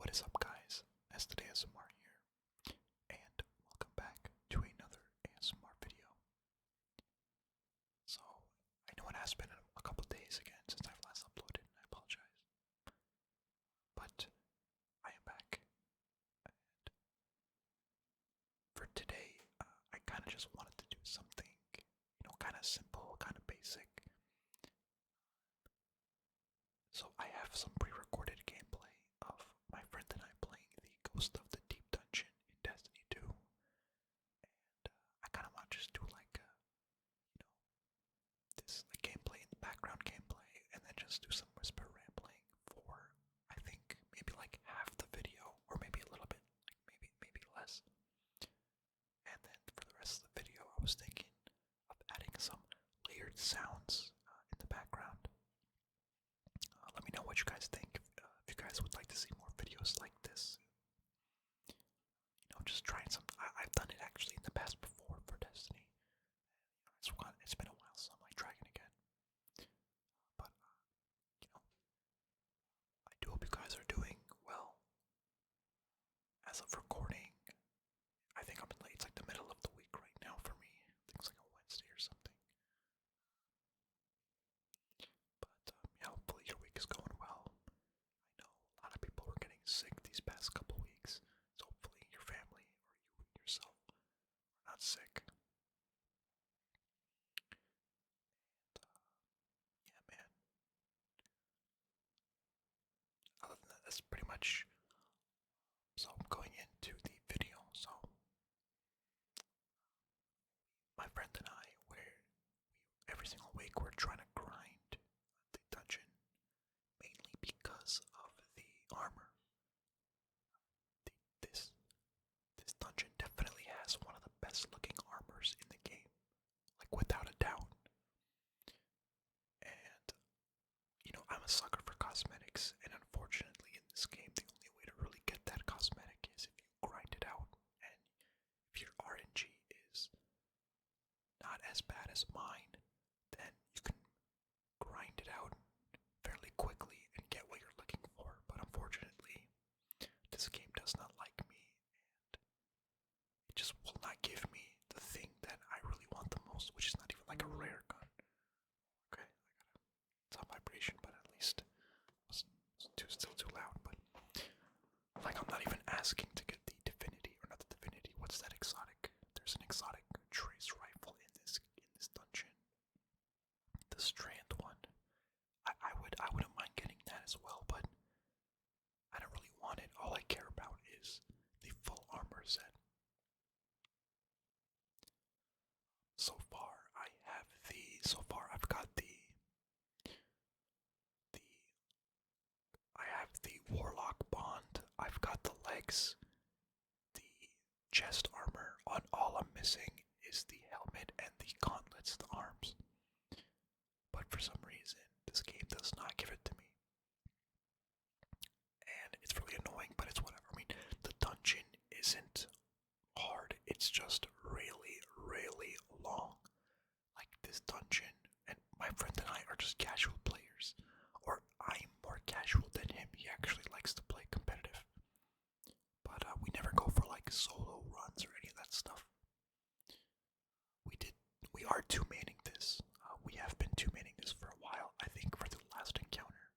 What is up, guys? Nested ASMR here, and welcome back to another ASMR video. So, I know it has been a couple days again since I've last uploaded, and I apologize. But I am back, and for today, I kind of just wanted to do something, kind of simple, kind of basic. So, I have some pre-recorded gameplay of my friend and I playing the Ghost of the Deep Dungeon in Destiny 2. And I kind of want to just do this gameplay in the background gameplay, and then just do some whisper rambling for, I think, maybe like half the video, or maybe a little bit, like maybe less. And then for the rest of the video, I was thinking of adding some layered sounds in the background. Let me know what you guys think. If you guys would like to see more videos like this, just trying some. I've done it actually in the past before for Destiny. It's been a while, so I'm like trying it again. But I do hope you guys are doing well. As of recording, I think I'm in late. It's like the middle of the week right now for me. I think it's like a Wednesday or something. But yeah, hopefully your week is going well. I know a lot of people were getting sick these past couple weeks, so hopefully your family or you yourself are not sick. Yeah, man. Other than that, that's pretty much. So I'm going into the video. So my friend and I, every single week we're trying to grind the dungeon, mainly because of the armor. This dungeon definitely has one of the best looking armors in the game, like without a doubt. And I'm a sucker for cosmetics, and unfortunately in this game the only way to really get that cosmetic is if you grind it out. And if your RNG is not as bad as mine, then you can grind it out fairly quickly and get what you're looking for. But unfortunately, this game does not like me, and it just will not give me the thing that I really want the most, which is not even like a rare gun. Okay, it's on vibration, but at least it's still too loud. But like, I'm not even asking to get the divinity, or not the divinity. What's that exotic? There's an exotic trace rifle in this dungeon. The strand one. I wouldn't mind getting that as well, but I don't really want it. All I care about is the full armor set. So far I've got I have the Warlock Bond, I've got the legs, the chest armor. On all I'm missing is the helmet and the gauntlets, the arms. But for some reason, this game does not give it to me. And it's really annoying, but it's whatever. I mean, the dungeon isn't hard, it's just really, really long. Like, this dungeon, and my friend and I are just casual players. Or I'm more casual than him. He actually likes to play competitive. But we never go for like solo runs or any of that stuff. We are two-manning this. We have been two-manning this for a while. I think for the last encounter,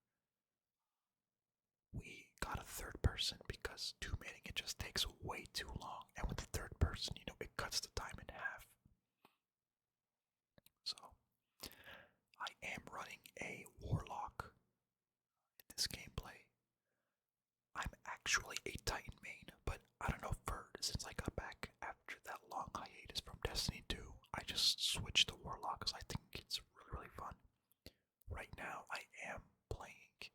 we got a third person because two-manning it just takes way too long. And with the third person, it cuts the time in half. So, I am running a Warlock in this gameplay. I'm actually a Titan main, but I don't know, since I got back after that long hiatus from Destiny 2, I just switched to Warlock because I think it's really, really fun. Right now, I am playing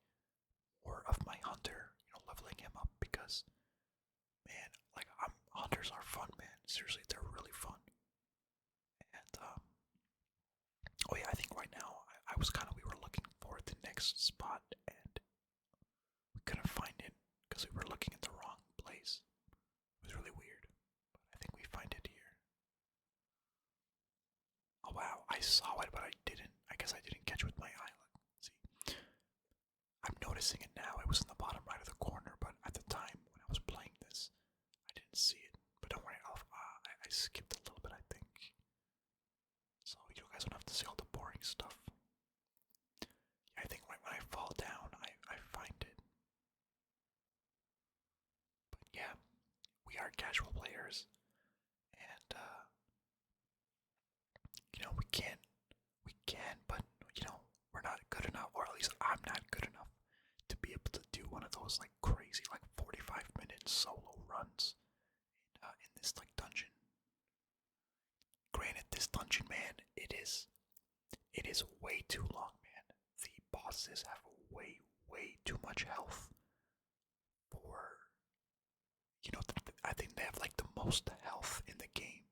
more of my Hunter, leveling him up because, man, like, Hunters are fun, man. Seriously, they're really fun. And, oh yeah, I think right now, we were looking for the next spot, and we couldn't find it because we were looking in the wrong place. It was really weird, but I think we find it here. Oh wow, I saw it, but I guess I didn't catch it with my eye. See, I'm noticing it now. It was in the bottom right of the corner, but at the time yeah, we are casual players, and we can, but we're not good enough, or at least I'm not good enough to be able to do one of those like crazy, like 45-minute solo runs in this like dungeon. Granted, this dungeon, man, it is way too long, man. The bosses have way too much health for I think they have like the most health in the game,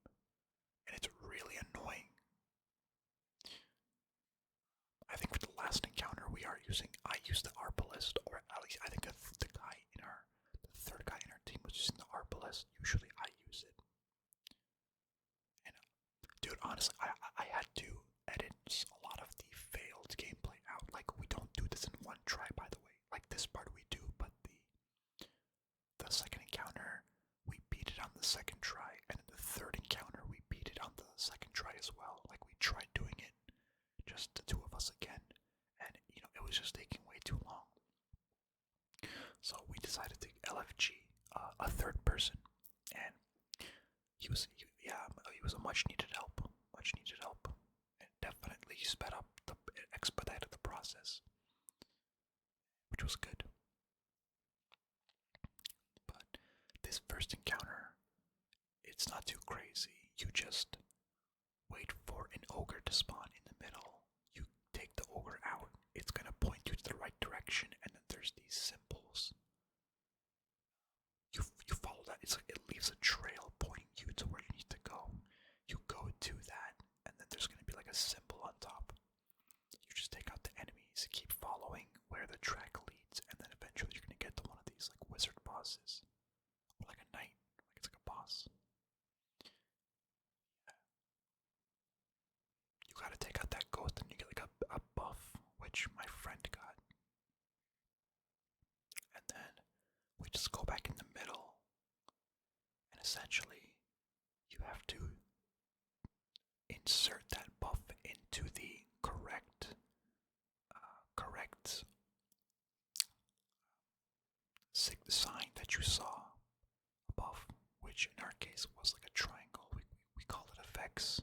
and it's really annoying. I think for the last encounter I used the arbalest, or at least I think the third guy in our team was using the arbalest. Usually I use it. And dude, honestly, I had to edit a lot of the failed gameplay out. Like, we don't do this in one try, by the way. Like, this part we do, but the second encounter, we beat it on the second try, and in the third encounter, we beat it on the second try as well. Like, we tried doing it, just the two of us again, and it was just taking way too long. So we decided to LFG a third person, and he was a much needed help, and definitely it expedited the process, which was good. But this first encounter, it's not too crazy. You just wait for an ogre to spawn in the middle. You take the ogre out. It's gonna point you to the right direction, and then there's these symbols. You follow that. It leaves a trail pointing you to where you need to go. You go to that, and then there's gonna be like a symbol on top. You just take out the enemies, keep following where the track leads, and then eventually you're gonna get to one of these like wizard bosses, or like a knight, like it's like a boss. You gotta take out that ghost, and you get like a buff, which my friend got. And then we just go back in the middle, and essentially you have to insert that buff into the correct sign that you saw above, which in our case was like a triangle. We call it a vex.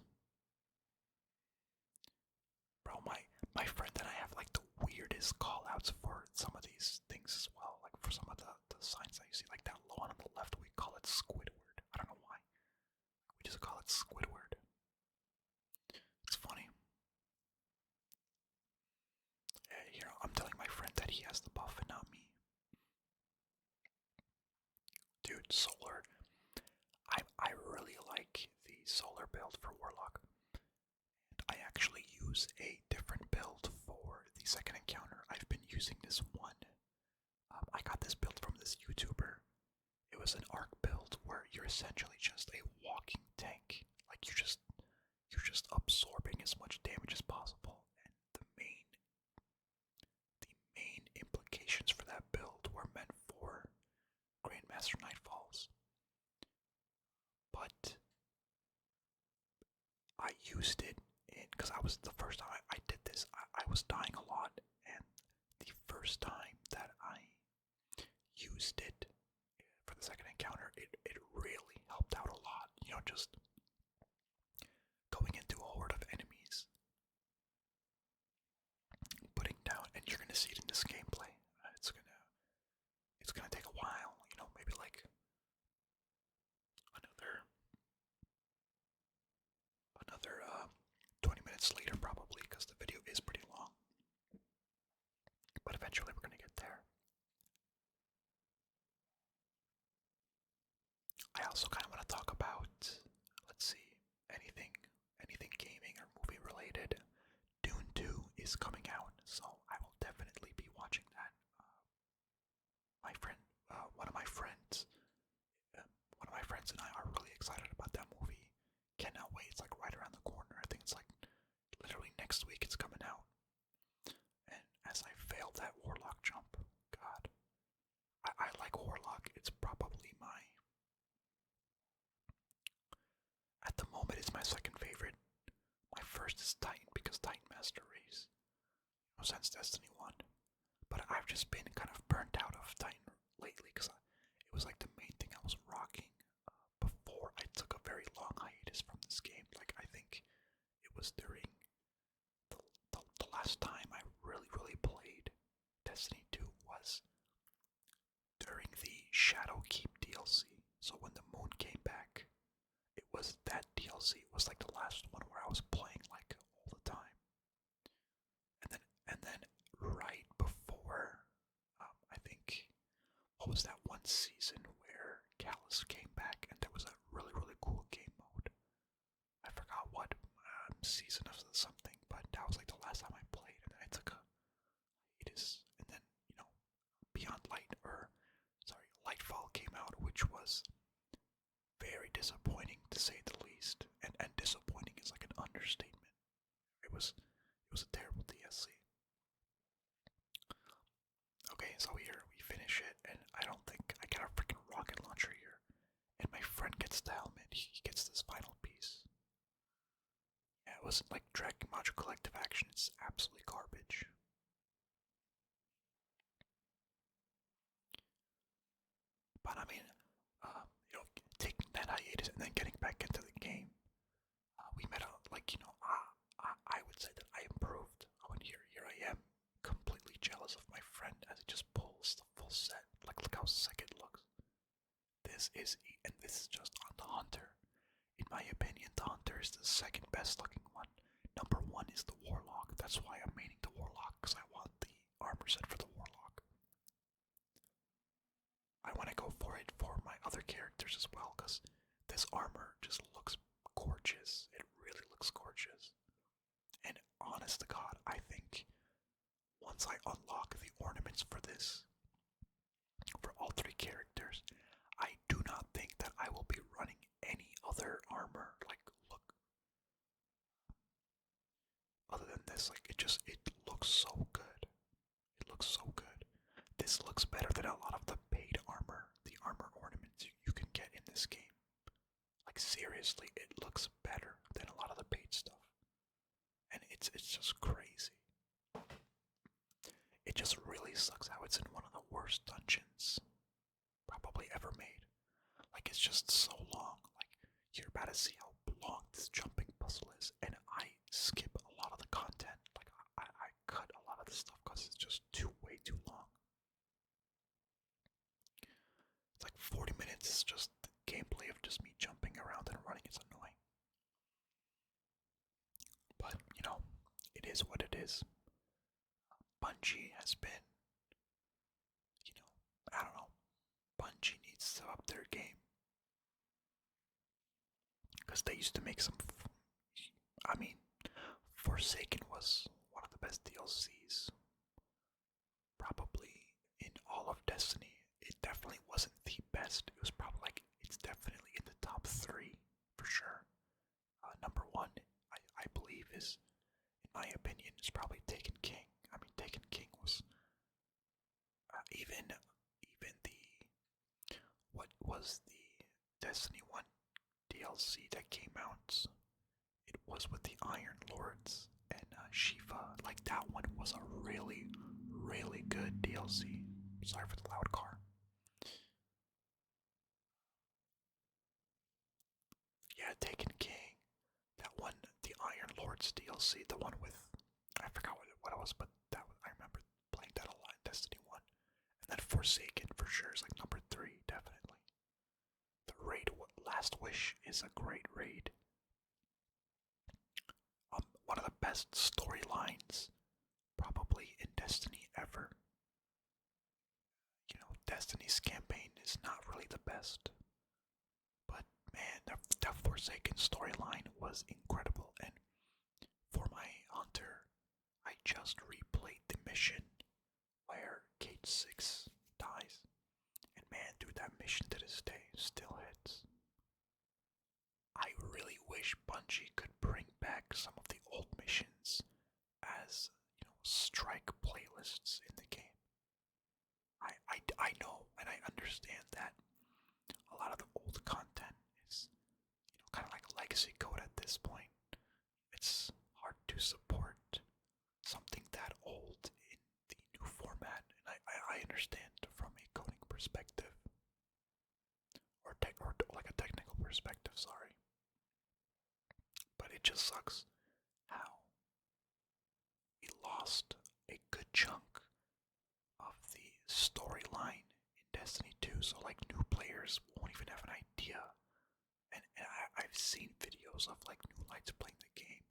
Bro, my friend and I have like the weirdest callouts for some of these things as well. Like for some of the signs that you see, like that low one on the left, we call it Squidward. I don't know why. We just call it Squidward. It's funny. I'm telling my friend that he has the buff and not me. Dude, solar. I really like the solar build for Warlock. I actually use a different build for the second encounter. I've been using this one. I got this build from this YouTuber. It was an arc build where you're essentially just a walking tank. Like you're just absorbing as much damage as possible. And the main implications for that build were meant for Grandmaster Nightfalls. But I used it because I was the first time I did this. I was dying a lot, and the first time that I used it for the second encounter, it really helped out a lot. Just going into a horde of enemies, putting down, and you're gonna see it in this gameplay. It's gonna take a while. Maybe like another 20 minutes later probably, because the video is pretty long. But eventually we're gonna get there. I also kind of want to talk about, let's see, anything gaming or movie related. Dune 2 is coming out, so I will definitely be watching that. My friend, one of my friends and I are really excited about that movie. Cannot wait. It's like right around the corner. I think it's like literally next week it's coming out. And as I failed that Warlock jump, God, I like Warlock. It's probably at the moment it's my second favorite. My first is Titan because Titan Master Race. Since Destiny 1. But I've just been kind of burnt out of Titan lately because it was like the main thing what was that one season where Callus came back and there was a really, really cool game mode? I forgot what season of something, but that was like the last time I played, and then I took a hiatus, and then, Beyond Light, or sorry, Lightfall came out, which was very disappointing to say the least, and disappointing is like an understatement. It was a terrible DLC. Okay, so here we finish it, and I don't think I get a freaking rocket launcher here, and my friend gets the helmet. He gets this final piece. Yeah, it wasn't like Dragon Module Collective Action. It's absolutely garbage. But I mean, taking that hiatus and then getting back into the game, we met a I would say that I improved. Oh, and here I am, completely jealous of my friend as he just pulls the full set. Like, look how sick it looks. And this is just on the Hunter. In my opinion, the Hunter is the second best looking one. Number one is the Warlock. That's why I'm maining the Warlock, because I want the armor set for the Warlock. I want to go for it for my other characters as well, because this armor just looks gorgeous. It really looks gorgeous. And honest to God, I think once I unlock the ornaments for this, for all three characters, I do not think that I will be running any other armor. Like, look, other than this, like, it looks so good. It looks so good. This looks better than a lot of the paid armor, the armor ornaments you can get in this game. Like, seriously, it looks better than a lot of the paid stuff. And it's just crazy. It just really sucks how it's in one of the worst dungeons probably ever made. Like, it's just so long. Like, you're about to see how long this jumping puzzle is, and I skip a lot of the content. Like, I cut a lot of the stuff because it's just way too long. It's like 40 minutes is just the gameplay of just me jumping around and running. It's annoying. But, it is what it is. Bungie has been, I don't know. Bungie needs to up their game. Because they used to make some. I mean, Forsaken was one of the best DLCs. Probably in all of Destiny. It definitely wasn't the best. It was probably like, it's definitely in the top 3 for sure. Number 1, I believe, is, in my opinion, is probably Taken King. I mean, Taken King was even the, what was the Destiny 1 DLC that came out? It was with the Iron Lords and Shiva. Like, that one was a really, really good DLC. Sorry for the loud car. Yeah, Taken King. That one, the Iron Lords DLC, the one with, I forgot what it was, but I remember playing that a lot in Destiny 1. And then Forsaken for sure is like number 3, definitely. The raid, Last Wish, is a great raid. One of the best storylines probably in Destiny ever. Destiny's campaign is not really the best. But man, the Forsaken storyline was incredible, and for my Hunter, I just replayed the mission where Cage 6 dies. And man, dude, that mission to this day still hits. I really wish Bungie could bring back some of the old missions as, strike playlists in the game. I know and I understand that a lot of the old content is, kind of like legacy code at this point. It's hard to support something that old in the new format, and I understand from a coding perspective, or like a technical perspective, sorry. But it just sucks how we lost a good chunk of the storyline in Destiny 2, so like new players won't even have an idea. And I've seen videos of like new lights playing the game,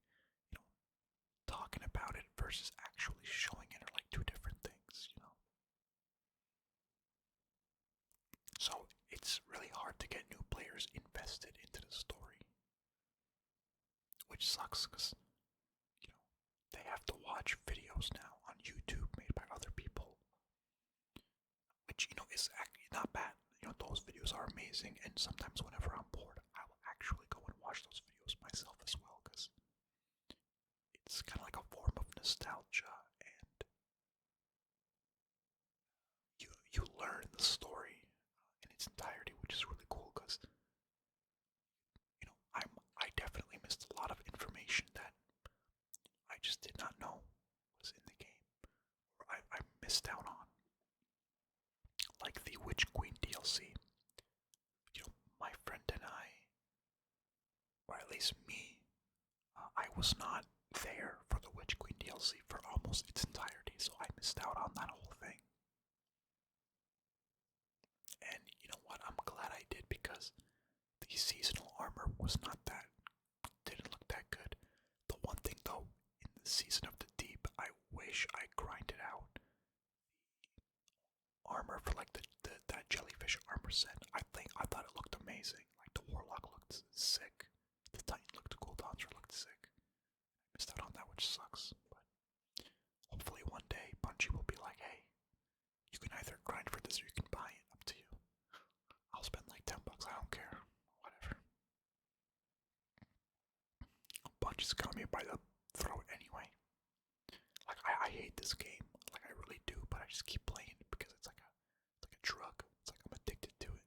talking about it versus actually showing it are like two different things. it's really hard to get new players invested into the story, which sucks because you know they have to watch videos now on YouTube made by other people, which is actually not bad. Those videos are amazing, and sometimes whenever I'm bored, I will actually go and watch those videos myself as well because it's kind of like a form of nostalgia, and you learn the story in its entirety, which is really cool because I definitely missed a lot of information that I just did not know was in the game, or I missed out on, like the Witch Queen DLC. My friend and I, or at least me, I was not there for the Witch Queen DLC for almost its entirety, so I missed out on that whole thing. And you know what? I'm glad I did because the seasonal armor was not that, didn't look that good. The one thing though, in the Season of the Deep, I wish I grinded out armor for like that jellyfish armor set. I thought it looked amazing. Like the Warlock looked sick. The Titan looked cool, the Hunter looked sick. Missed out on that, which sucks. But hopefully one day Bungie will be like, hey, you can either grind for this or you can buy it. Up to you. I'll spend like $10. I don't care. Whatever. Bungie's got me by the throat anyway. Like I hate this game. Like I really do, but I just keep playing it because it's like a drug. It's like I'm addicted to it.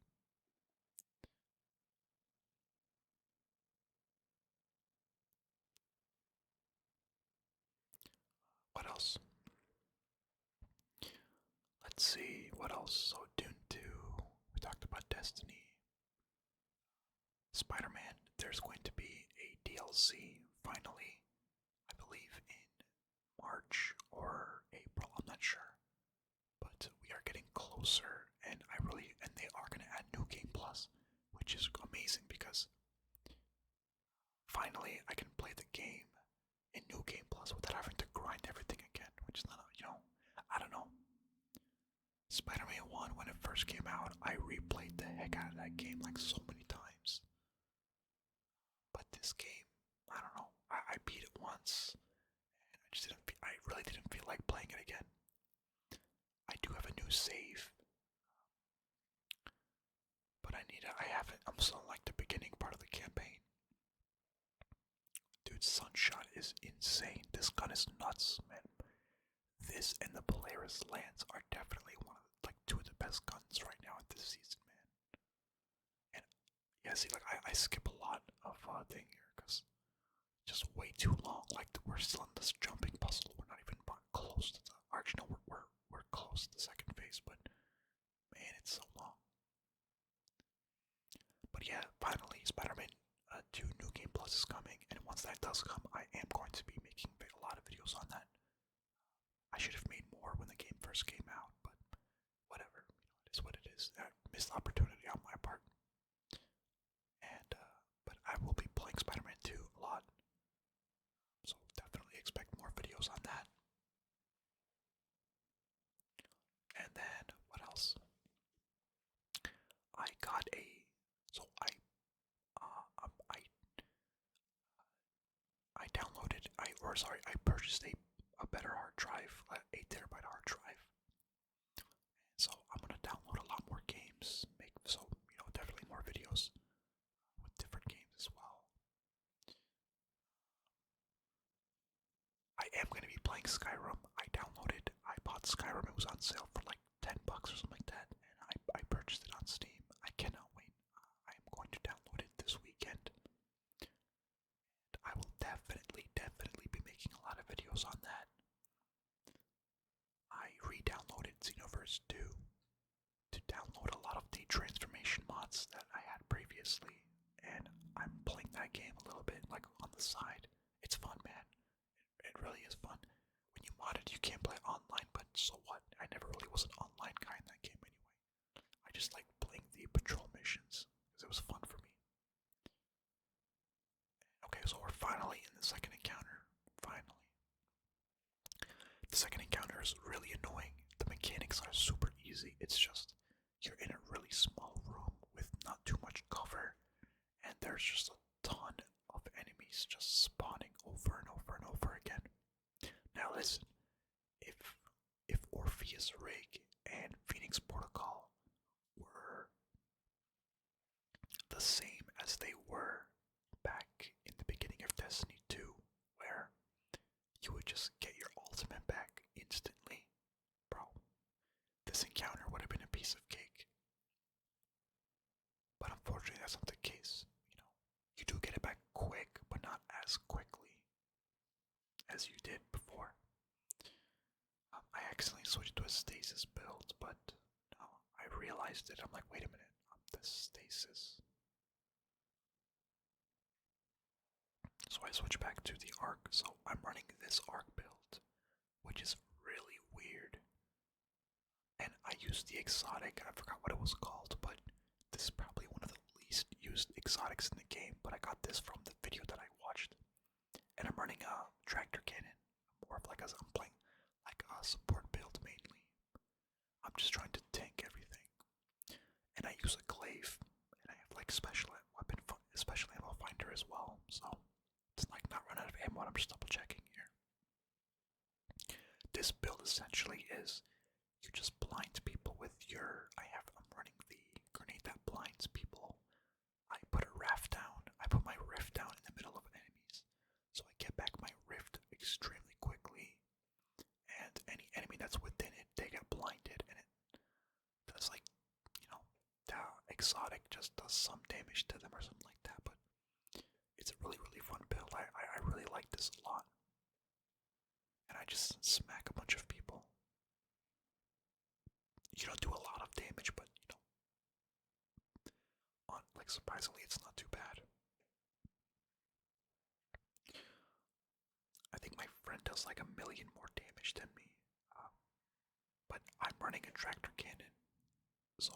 What else? Let's see, what else? So Dune 2, we talked about Destiny. Spider-Man, there's going to be a DLC, finally, I believe in March or April, I'm not sure. But we are getting closer, and they are going to add New Game Plus, which is amazing because finally I can play the game in New Game Plus without having to grind everything again, which is not, I don't know. Spider-Man 1, when it first came out, I replayed the heck out of that game like so many times. But this game, I don't know, I beat it once, and I really didn't feel like playing it again. I do have a new save, but I'm still like the beginning part of the campaign. Dude, Sunshot is insane. This gun is nuts, man. This and the Polaris Lance are definitely two of the best guns right now in this season, man. And yeah, see, like I skip a lot of thing here because just way too long. Like we're still in this jumping puzzle. We're not even close to the. Actually, no, we're close to the second phase, but man, it's so long. But yeah, finally, Spider-Man 2 New Game Plus is coming, and once that does come, I am going to be making a lot of videos on that. I should have made more when the game first came out, but whatever. It is what it is. Missed opportunity on my part. And but I will be playing Spider-Man 2 a lot, so definitely expect more videos on that. And then what else? I got a so I downloaded I purchased a better hard drive, 8 TB hard drive. So I'm gonna download a lot more games, definitely more videos with different games as well. I am gonna be playing Skyrim. I bought Skyrim. It was on sale for like $10 or something like that, and I purchased it on Steam. I cannot wait. I am going to download it this weekend. And I will definitely be making a lot of videos on that. I re-downloaded Xenoverse 2 to download a lot of the transformation mods that I had previously, and I'm playing that game a little bit like on the side. It's fun, man. It really is fun. When you mod it, you can't play online, but so what? I never really was an online guy in that game anyway. I just like playing the patrol missions because it was fun for me. Okay, so we're finally in the second encounter. Finally. The second encounter is really annoying. The mechanics are super easy. It's just you're in a really small room not too much cover, and there's just a ton of enemies just spawning over and over and over again. Now listen, if Orpheus Rig and Phoenix Protocol were the same as they were back in the beginning of Destiny 2, where you would just get your ultimate back instantly, bro, this encounter would have been a piece of cake. But unfortunately, that's not the case. You do get it back quick, but not as quickly as you did before. I accidentally switched to a stasis build, but no, I realized it. I'm like, wait a minute, the stasis. So I switched back to the arc. So I'm running this arc build, which is really weird. And I used the exotic. I forgot what it was called, but this is probably one of the least used exotics in the game. But I got this from the video that I watched, and I'm running a tractor cannon. More of like I'm playing like a support build mainly. I'm just trying to tank everything, and I use a glaive, and I have like special ammo finder as well. So it's like not run out of ammo. I'm just double checking here. This build essentially is you just blind people with your. I'm running the grenade that blinds people. I put a raft down. I put my rift down in the middle of enemies, so I get back my rift extremely quickly. And any enemy that's within it, they get blinded, and it does like, the exotic just does some damage to them or something like that. But it's a really, really fun build. I really like this a lot, and I just smack a bunch of people. You don't do a lot of damage, but surprisingly, it's not too bad. I think my friend does like 1,000,000 more damage than me, but I'm running a tractor cannon, so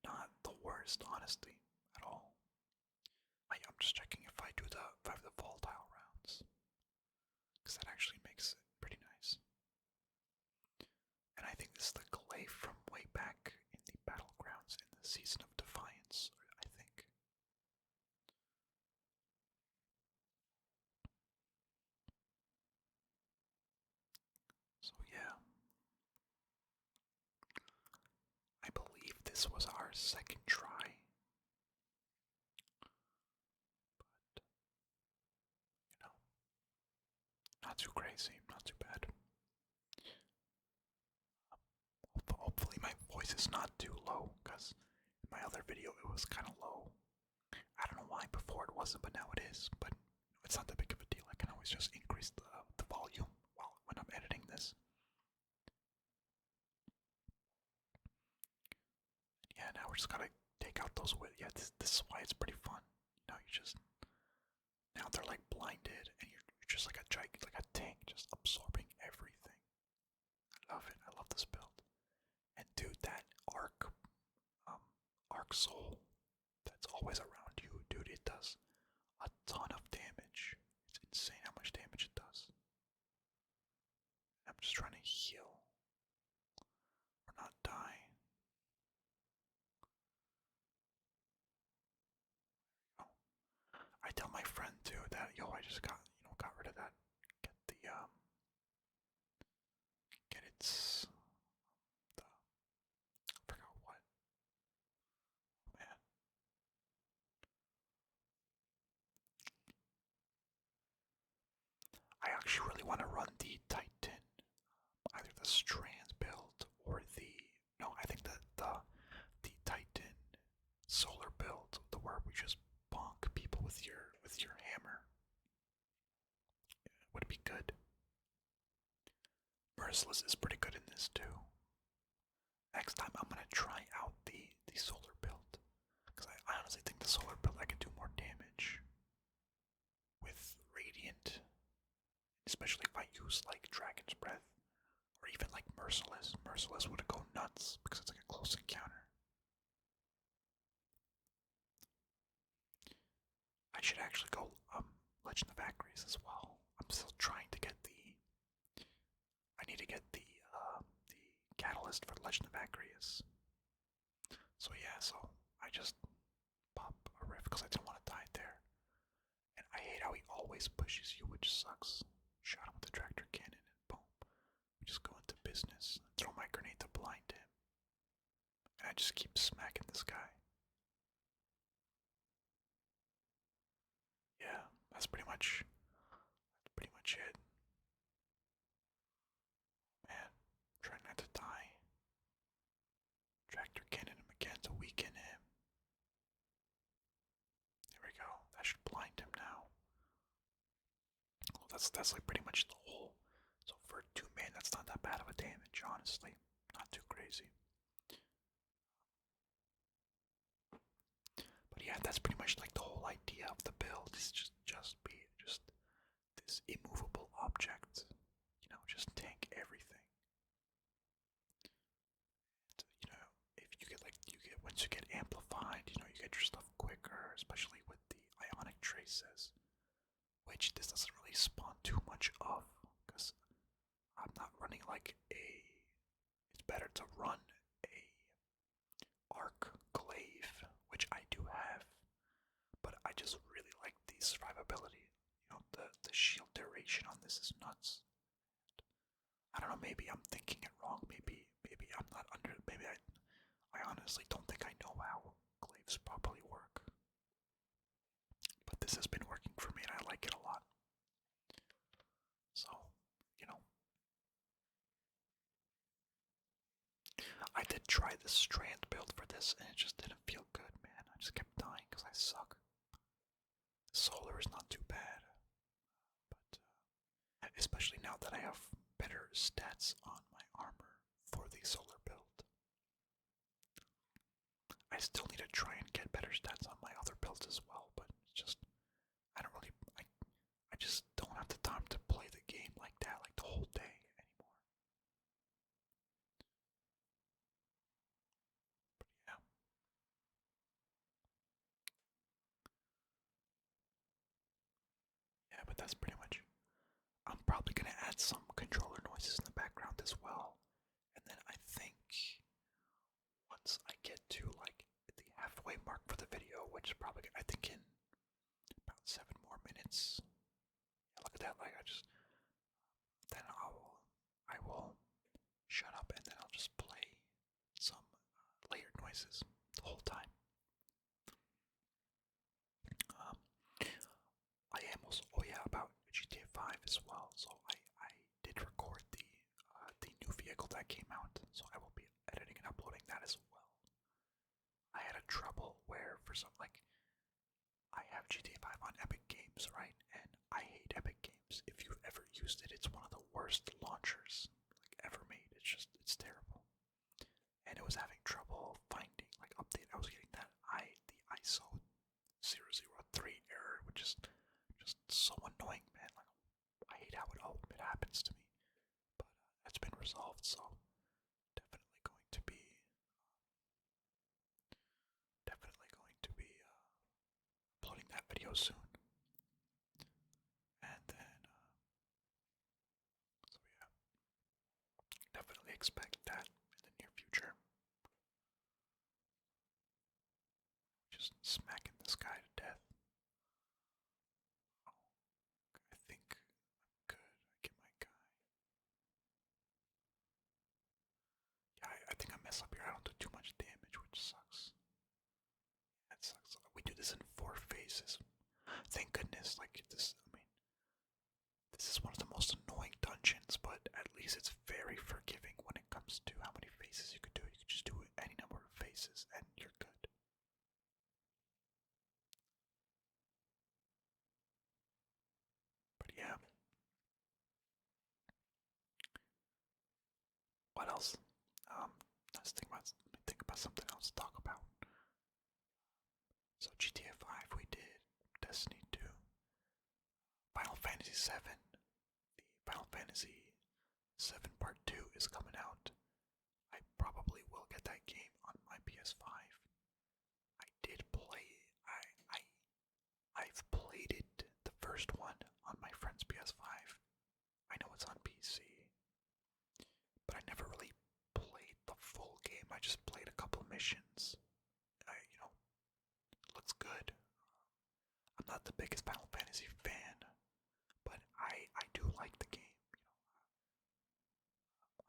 not the worst, honestly, at all. I'm just checking if I have the volatile rounds, because that actually makes it pretty nice. And I think this is the glaive from way back in the battlegrounds in the Season of Defiance, I think. So yeah, I believe this was our second try, but not too crazy, not too bad. Hopefully my voice is not too low, because in my other video it was kind of low. I don't know why before it wasn't, but now it is. But it's not that big of a deal. I can always just increase the volume when I'm editing this. Yeah, now we're just gotta take out those Yeah, this is why it's pretty fun. Now they're like blinded, and you're just like a tank, just absorbing everything. I love it. I love this build. And dude, that arc soul that's always around you, dude, it does a ton of damage. It's insane how much damage it does. I'm just trying to heal or not die. Oh, I tell my friend too that I just got rid of that. Get its I forgot what. Man, I actually really want to run the Titan, either the Strand build or I think the Titan solar build, the where we just bonk people with your hammer, would be good. Merciless is pretty good in this too. Next time I'm gonna try out the solar build, because I honestly think the solar build I can do more damage with Radiant, especially if I use like Dragon's Breath or even like Merciless. Merciless would go nuts because it's like a close encounter. I should actually go Legend of Acres as well. I'm still trying to get I need to get the catalyst for Legend of Acres. So yeah, I just because I didn't want to die there. And I hate how he always pushes you, which sucks. Shot him with the tractor cannon and boom. We just go into business. Throw my grenade to blind him. And I just keep smacking this guy. Yeah, that's pretty much it. Man, try not to die. Tractor cannon him again to weaken him. There we go. That should blind him now. Well, that's like pretty much the whole. So for 2 man, that's not that bad of a damage, honestly. Not too crazy. But yeah, that's pretty much like the whole idea of the build. Is just be just this immovable object. You know, just tank everything. And, you know, if you get like you get once you get amplified, you know, you get your stuff quicker, especially with the ionic traces, which this doesn't really spawn too much of, because I'm not running like a. It's better to run a arc glaive, which I do have, but I just really like the survivability. You know, the shield duration on this is nuts. I don't know, maybe I'm thinking it wrong. Maybe I'm not under. Maybe I honestly don't think I know how glaives properly work. But this has been working for me, and I like it a lot. So, you know, I did try the strand build for this, and it just didn't feel good, man. I just kept dying because I suck. Solar is not too bad, but especially now that I have better stats on my armor for the solar build. I still need to try and get better stats on my other builds as well, but it's just I don't really I just don't have the time to play the game like that, like the whole day anymore. But yeah. Yeah, but that's pretty much. I'm probably gonna add some controller noises in the background as well. And then I think once I get to like the halfway mark for the video, which is probably I think in about 7 more minutes. Yeah, look at that! Like then I will shut up and then I'll just play some layered noises the whole time. Um, I am also about GTA 5 as well. So I did record the new vehicle that came out. So I will be editing and uploading that as well. I had a trouble where for some like I have GTA 5 on Epic Games, right? And I hate Epic Games. If you've ever used it, it's one of the worst launchers like ever made. It's terrible. And it was having trouble finding like update. I was getting that the ISO 003 error, which is just so annoying, man. Like I hate how it happens to me. But that's been resolved, so definitely going to be uploading that video soon. And then so yeah, definitely expect that in the near future. Just smacking this guy to death. Oh, I think I'm good. I get my guy. Yeah, I think I mess up here. I don't do too much damage, which sucks. That sucks. We do this in 4 phases. Thank goodness. Like this, I mean, this is one of the most annoying dungeons, but at least it's very forgiving when it comes to how many phases you could do. You could just do any number of phases, and you're good. But yeah, what else? Let me think about something else to talk about. So GTA 5 we did, Destiny 2, Final Fantasy 7. The Final Fantasy 7 Part 2 is coming out. I probably will get that game on my PS5. I did play I've played it the first one on my friend's PS5. I know it's on PC, but I never really played the full game. I just played a couple missions. It looks good. not the biggest Final Fantasy fan, but I do like the game.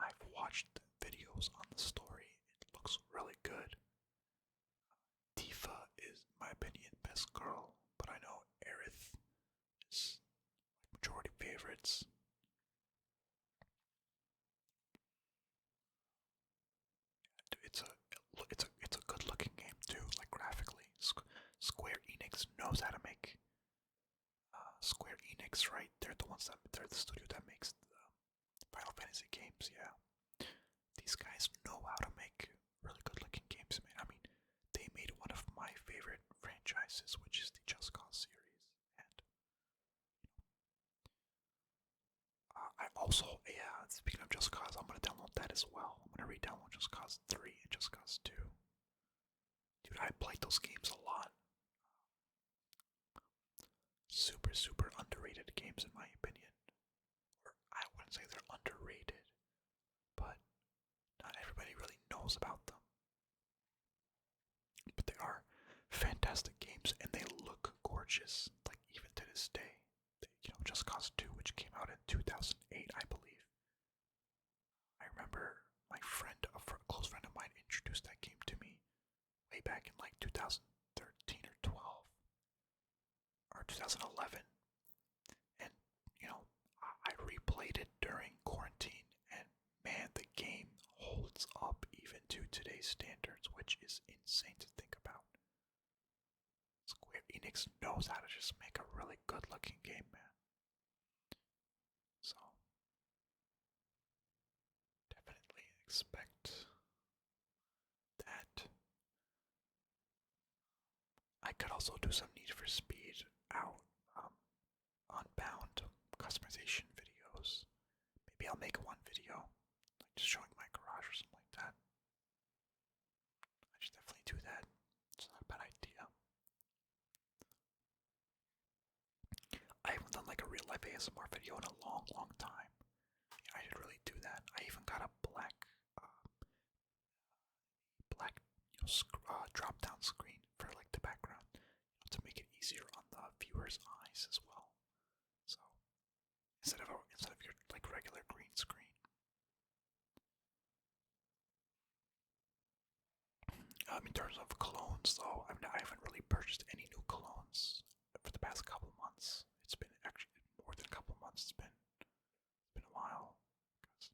I've watched videos on the story. It looks really good. Tifa is, in my opinion, best girl, but I know Aerith is majority favorites. It's a good looking game too, like graphically. Square Enix knows how to make. Square Enix, right? They're the studio that makes the Final Fantasy games. Yeah, these guys know how to make really good looking games, man. I mean, they made one of my favorite franchises, which is the Just Cause series, and I also, yeah. Speaking of Just Cause, I'm gonna download that as well. I'm gonna re-download Just Cause 3 and Just Cause 2. Dude, I played those games a lot. Super, super underrated games in my opinion. Or I wouldn't say they're underrated, but not everybody really knows about them. But they are fantastic games and they look gorgeous, like even to this day. Just Cause 2, which came out in 2008, I believe. I remember my friend, a close friend of mine, introduced that game to me way back in like 2013 or 12 or 2011, and I replayed it during quarantine, and man, the game holds up even to today's standards, which is insane to think about. Square Enix knows how to just make a really good-looking game, man. So definitely expect that. I could also do some Need for Speed out, Unbound customization videos. Maybe I'll make one video, like just showing my garage or something like that. I should definitely do that. It's not a bad idea. I haven't done like a real life ASMR video in a long, long time. I should really do that. I even got a black drop down screen for like the background, to make it easier on the viewer's eyes as well. So instead of your like regular green screen. In terms of colognes, though, I haven't really purchased any new colognes for the past couple months. It's been actually more than a couple months. It's been a while because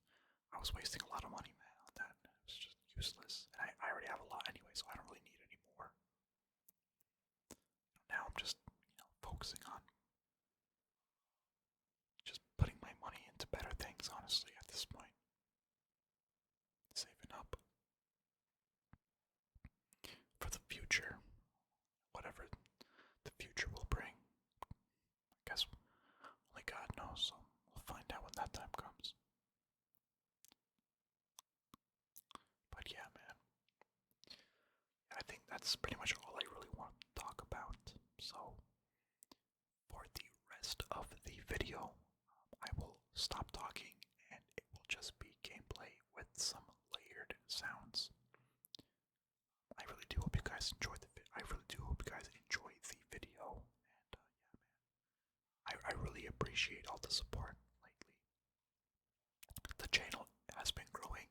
I was wasting a lot of money, man, on that. It was just useless, and I already have a lot anyway, so I don't really need any more. Now I'm just focusing on just putting my money into better things, honestly, at this point. Saving up for the future, whatever the future will bring. I guess only God knows, so we'll find out when that time comes. But yeah, man, I think that's pretty much all I really want to talk about. So, for the rest of the video, I will stop talking and it will just be gameplay with some layered sounds. I really do hope you guys enjoy the video, and yeah, man, I really appreciate all the support lately. The channel has been growing,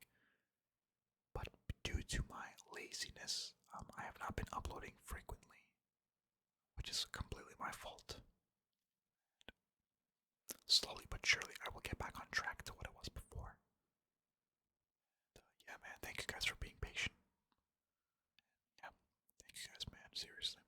but due to my laziness, I have not been uploading frequently, which is completely my fault. Slowly but surely, I will get back on track to what it was before. Yeah, man, thank you guys for being patient. Yeah, thank you guys, man, seriously.